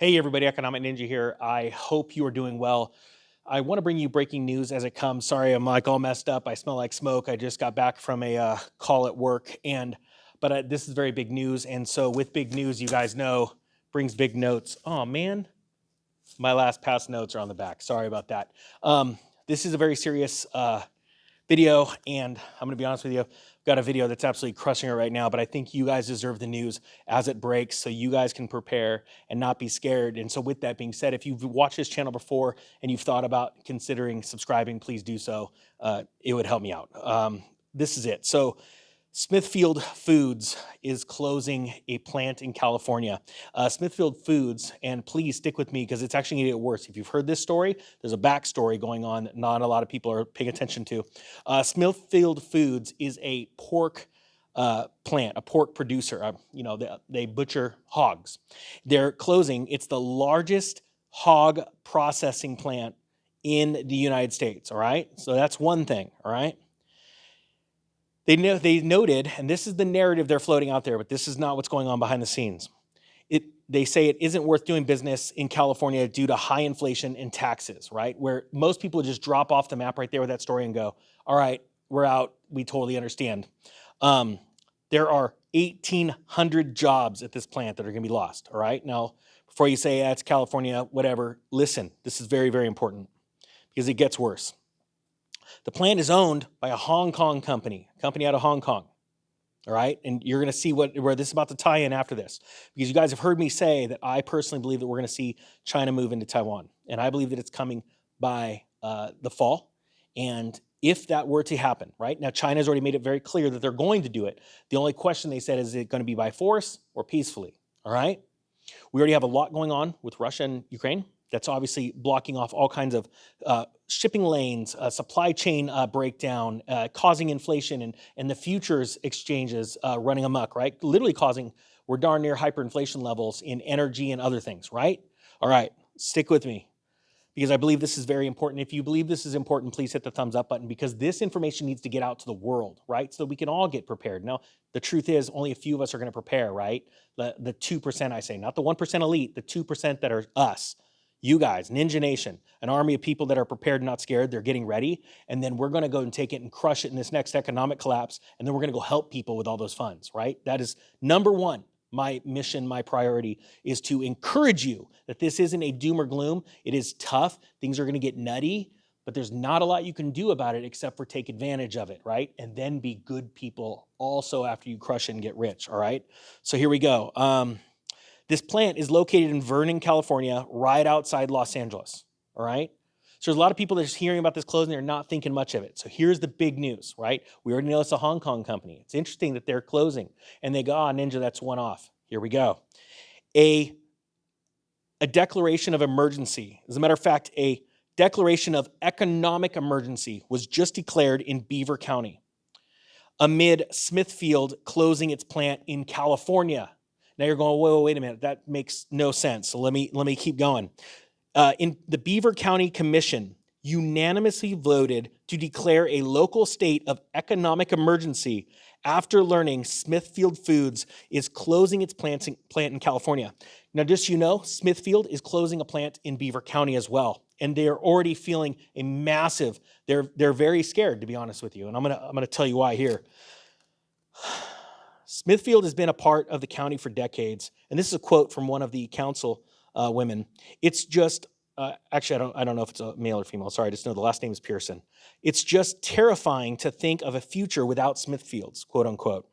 Hey everybody, Economic Ninja here. I hope you are doing well. I want to bring you breaking news as it comes. Sorry, I'm like all messed up. I smell like smoke. I just got back from a call at work, but this is very big news. And so, with big news, you guys know brings big notes. Oh man, my last past notes are on the back. Sorry about that. This is a very serious video, and I'm going to be honest with you. I've got a video that's absolutely crushing it right now, but I think you guys deserve the news as it breaks so you guys can prepare and not be scared. And so with that being said, if you've watched this channel before and you've thought about considering subscribing, please do so. It would help me out. This is it. So Smithfield Foods is closing a plant in California. Smithfield Foods, and please stick with me because it's actually going to get worse. If you've heard this story, there's a backstory going on that not a lot of people are paying attention to. Smithfield Foods is a pork plant, a pork producer. They butcher hogs. They're closing. It's the largest hog processing plant in the United States, all right? So that's one thing, all right? They noted, and this is the narrative they're floating out there, but this is not what's going on behind the scenes. They say it isn't worth doing business in California due to high inflation and taxes, right? Where most people just drop off the map right there with that story and go, all right, we're out. We totally understand. There are 1,800 jobs at this plant that are going to be lost, all right? Now, before you say, it's California, whatever, listen, this is very, very important because it gets worse. The plant is owned by a Hong Kong company out of Hong Kong, all right? And you're going to see where this is about to tie in after this, because you guys have heard me say that I personally believe that we're going to see China move into Taiwan, and I believe that it's coming by the fall. And if that were to happen, right? Now, China's already made it very clear that they're going to do it. The only question they said is it going to be by force or peacefully, all right? We already have a lot going on with Russia and Ukraine. That's obviously blocking off all kinds of shipping lanes, supply chain breakdown, causing inflation and the futures exchanges running amok, right? Literally causing, we're darn near hyperinflation levels in energy and other things, right? All right, stick with me because I believe this is very important. If you believe this is important, please hit the thumbs up button because this information needs to get out to the world, right? So that we can all get prepared. Now, the truth is only a few of us are going to prepare, right? The 2%, I say, not the 1% elite, the 2% that are us. You guys, Ninja Nation, an army of people that are prepared, not scared. They're getting ready. And then we're going to go and take it and crush it in this next economic collapse. And then we're going to go help people with all those funds, right? That is number one. My mission, my priority is to encourage you that this isn't a doom or gloom. It is tough. Things are going to get nutty, but there's not a lot you can do about it except for take advantage of it, right? And then be good people also after you crush it and get rich, all right? So here we go. This plant is located in Vernon, California, right outside Los Angeles, all right? So there's a lot of people that are hearing about this closing, they're not thinking much of it. So here's the big news, right? We already know it's a Hong Kong company. It's interesting that they're closing. And they go, Ninja, that's one off. Here we go. A declaration of emergency. As a matter of fact, a declaration of economic emergency was just declared in Beaver County amid Smithfield closing its plant in California. Now you're going, whoa, wait a minute. That makes no sense. So let me keep going. In the Beaver County Commission unanimously voted to declare a local state of economic emergency after learning Smithfield Foods is closing its plant in California. Now, just so you know, Smithfield is closing a plant in Beaver County as well, and they are already feeling a massive. They're very scared, to be honest with you, and I'm gonna tell you why here. Smithfield has been a part of the county for decades, and this is a quote from one of the council women. It's just, actually, I don't know if it's a male or female. Sorry, I just know the last name is Pearson. It's just terrifying to think of a future without Smithfields, quote unquote.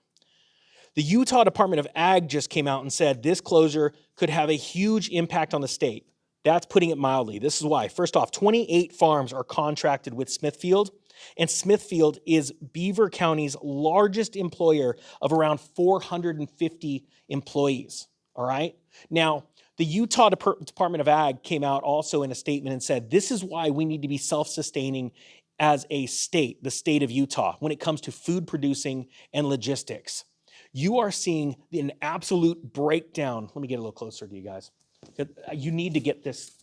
The Utah Department of Ag just came out and said this closure could have a huge impact on the state. That's putting it mildly. This is why. First off, 28 farms are contracted with Smithfield, and Smithfield is Beaver County's largest employer of around 450 employees, all right? Now, the Utah Department of Ag came out also in a statement and said, this is why we need to be self-sustaining as a state, the state of Utah, when it comes to food producing and logistics. You are seeing an absolute breakdown. Let me get a little closer to you guys. You need to get this.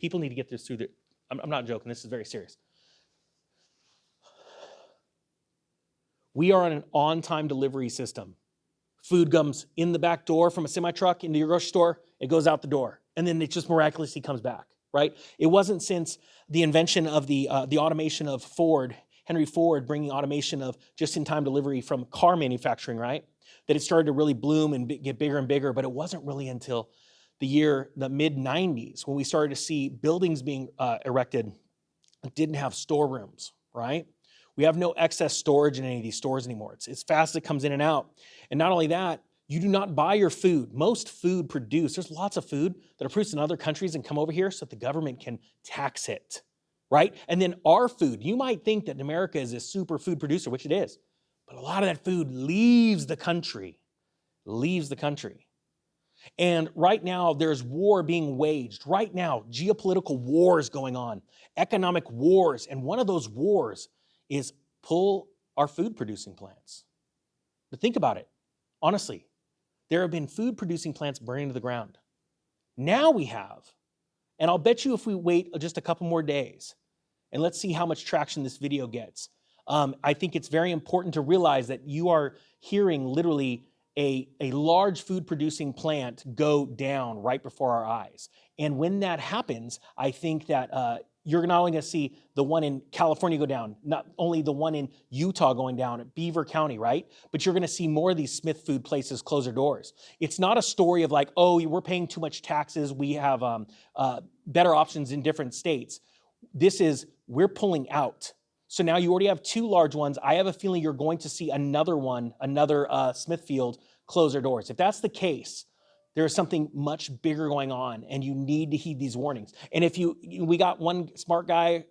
People need to get this through. I'm not joking. This is very serious. We are on an on-time delivery system. Food comes in the back door from a semi-truck into your grocery store. It goes out the door. and then it just miraculously comes back, right? It wasn't since the invention of the automation of Henry Ford bringing automation of just-in-time delivery from car manufacturing, right, that it started to really bloom and get bigger and bigger. But it wasn't really until the mid-90s when we started to see buildings being erected that didn't have storerooms, right? We have no excess storage in any of these stores anymore. It's fast as it comes in and out. And not only that, you do not buy your food. Most food produced, there's lots of food that are produced in other countries and come over here so that the government can tax it, right? And then our food, you might think that America is a super food producer, which it is, but a lot of that food leaves the country. And right now, there's war being waged. Right now, geopolitical wars going on, economic wars. And one of those wars is pull our food producing plants. But think about it. Honestly, there have been food producing plants burning to the ground. Now we have, and I'll bet you if we wait just a couple more days, and let's see how much traction this video gets. I think it's very important to realize that you are hearing literally a large food producing plant go down right before our eyes. And when that happens, I think that you're not only going to see the one in California go down, not only the one in Utah going down at Beaver County, right? But you're going to see more of these Smith food places close their doors. It's not a story of like, oh, we're paying too much taxes. We have better options in different states. This is, we're pulling out. So now you already have two large ones. I have a feeling you're going to see another Smithfield close their doors. If that's the case, there is something much bigger going on, and you need to heed these warnings. And we got one smart guy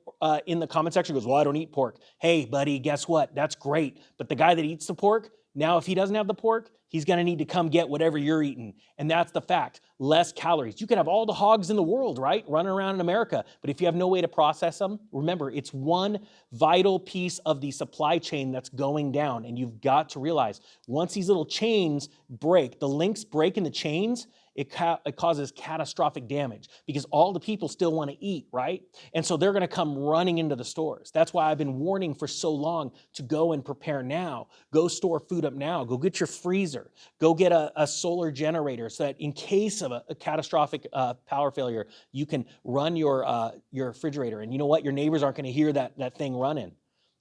in the comment section who goes, well, I don't eat pork. Hey, buddy, guess what? That's great. But the guy that eats the pork, now if he doesn't have the pork, he's going to need to come get whatever you're eating. And that's the fact. Less calories. You could have all the hogs in the world, right? Running around in America. But if you have no way to process them, remember, it's one vital piece of the supply chain that's going down. And you've got to realize once these little chains break, the links break in the chains, it causes catastrophic damage because all the people still want to eat, right? And so they're going to come running into the stores. That's why I've been warning for so long to go and prepare now. Go store food up now. Go get your freezer. Go get a solar generator so that in case of a catastrophic power failure, you can run your refrigerator. And you know what? Your neighbors aren't going to hear that thing running.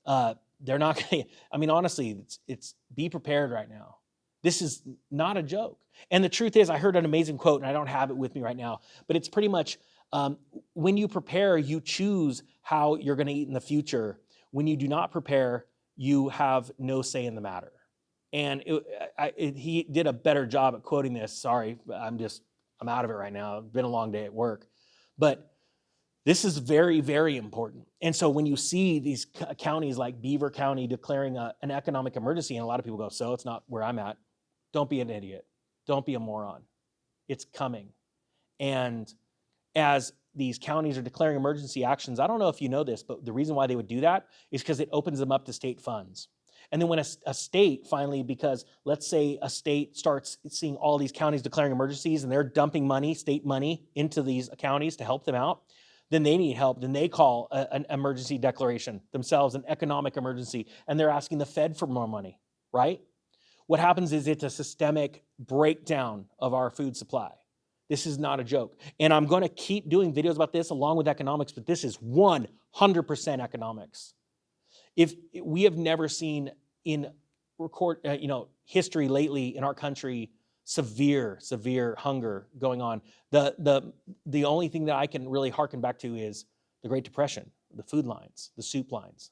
They're not going to, I mean, honestly, it's be prepared right now. This is not a joke. And the truth is, I heard an amazing quote, and I don't have it with me right now, but it's pretty much, when you prepare, you choose how you're going to eat in the future. When you do not prepare, you have no say in the matter. And he did a better job at quoting this. Sorry, I'm out of it right now. It's been a long day at work. But this is very, very important. And so when you see these counties like Beaver County declaring an economic emergency, and a lot of people go, so it's not where I'm at. Don't be an idiot. Don't be a moron. It's coming. And as these counties are declaring emergency actions, I don't know if you know this, but the reason why they would do that is because it opens them up to state funds. And then when a state finally, because let's say a state starts seeing all these counties declaring emergencies and they're dumping money, state money, into these counties to help them out, then they need help. Then they call an emergency declaration themselves, an economic emergency, and they're asking the Fed for more money, right? What happens is it's a systemic breakdown of our food supply. This is not a joke. And I'm going to keep doing videos about this along with economics, but this is 100% economics. If we have never seen in history lately in our country severe hunger going on. The only thing that I can really harken back to is the Great Depression, the food lines, the soup lines.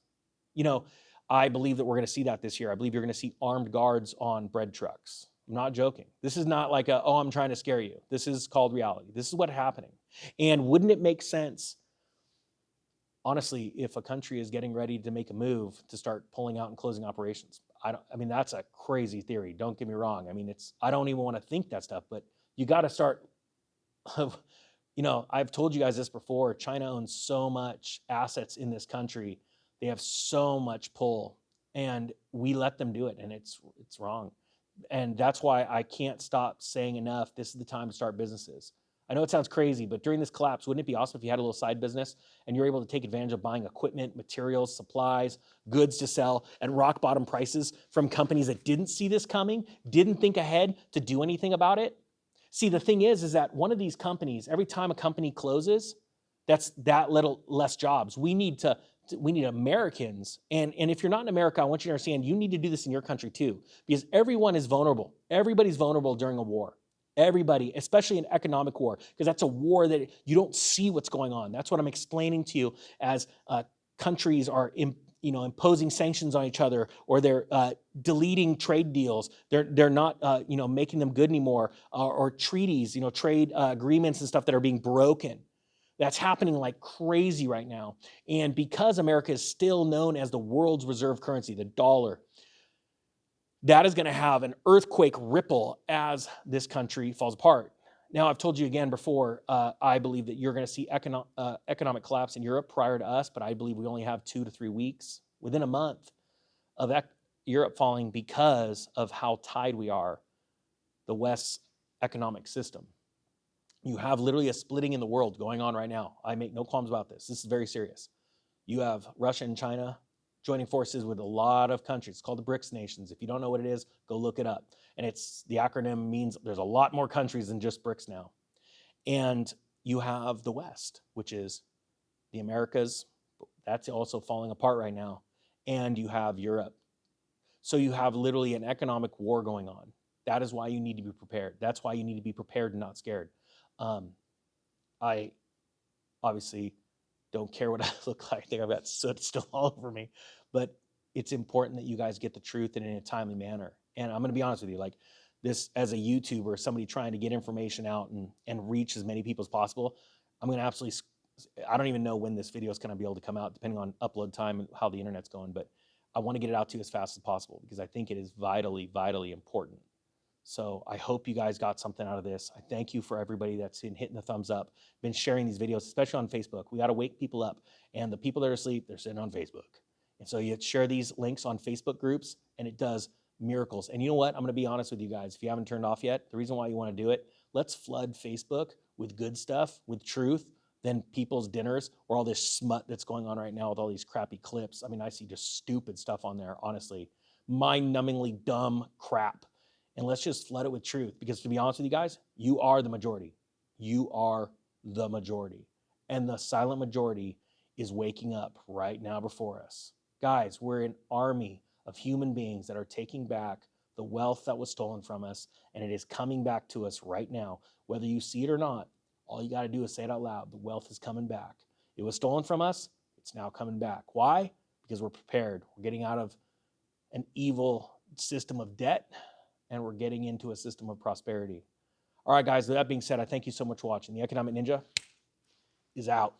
I believe that we're going to see that this year. I believe you're going to see armed guards on bread trucks. I'm not joking. This is not like I'm trying to scare you. This is called reality. This is what's happening. And wouldn't it make sense, honestly, if a country is getting ready to make a move to start pulling out and closing operations? I mean, that's a crazy theory. Don't get me wrong. I mean, I don't even want to think that stuff, but you got to start, I've told you guys this before. China owns so much assets in this country. They have so much pull, and we let them do it, and it's wrong. And that's why I can't stop saying enough, this is the time to start businesses. I know it sounds crazy, but during this collapse, wouldn't it be awesome if you had a little side business and you're able to take advantage of buying equipment, materials, supplies, goods to sell at rock bottom prices from companies that didn't see this coming, didn't think ahead to do anything about it? See, the thing is that one of these companies, every time a company closes, that's that little less jobs. We need Americans. And if you're not in America, I want you to understand you need to do this in your country too, because everyone is vulnerable. Everybody's vulnerable during a war. Everybody, especially an economic war, because that's a war that you don't see what's going on. That's what I'm explaining to you as countries are imposing sanctions on each other, or they're deleting trade deals. They're not making them good anymore, or treaties, trade agreements and stuff that are being broken. That's happening like crazy right now. And because America is still known as the world's reserve currency, the dollar, that is going to have an earthquake ripple as this country falls apart. Now, I've told you again before, I believe that you're going to see economic collapse in Europe prior to us, but I believe we only have 2 to 3 weeks, within a month, of Europe falling because of how tied we are, the West's economic system. You have literally a splitting in the world going on right now. I make no qualms about this. This is very serious. You have Russia and China joining forces with a lot of countries. It's called the BRICS nations. If you don't know what it is, go look it up. And the acronym means there's a lot more countries than just BRICS now. And you have the West, which is the Americas. That's also falling apart right now. And you have Europe. So you have literally an economic war going on. That is why you need to be prepared. That's why you need to be prepared and not scared. I obviously don't care what I look like. I think I've got soot still all over me, but it's important that you guys get the truth and in a timely manner. And I'm going to be honest with you, like this, as a YouTuber, somebody trying to get information out and reach as many people as possible, I'm going to absolutely, I don't even know when this video is going to be able to come out, depending on upload time and how the internet's going, but I want to get it out to you as fast as possible because I think it is vitally, vitally important. So I hope you guys got something out of this. I thank you for everybody that's been hitting the thumbs up, been sharing these videos, especially on Facebook. We got to wake people up. And the people that are asleep, they're sitting on Facebook. And so you share these links on Facebook groups, and it does miracles. And you know what? I'm going to be honest with you guys. If you haven't turned off yet, the reason why you want to do it, let's flood Facebook with good stuff, with truth, than people's dinners or all this smut that's going on right now with all these crappy clips. I mean, I see just stupid stuff on there, honestly. Mind-numbingly dumb crap. And let's just flood it with truth, because to be honest with you guys, you are the majority. You are the majority. And the silent majority is waking up right now before us. Guys, we're an army of human beings that are taking back the wealth that was stolen from us, and it is coming back to us right now. Whether you see it or not, all you got to do is say it out loud. The wealth is coming back. It was stolen from us. It's now coming back. Why? Because we're prepared. We're getting out of an evil system of debt, and we're getting into a system of prosperity. All right, guys, with that being said, I thank you so much for watching. The Economic Ninja is out.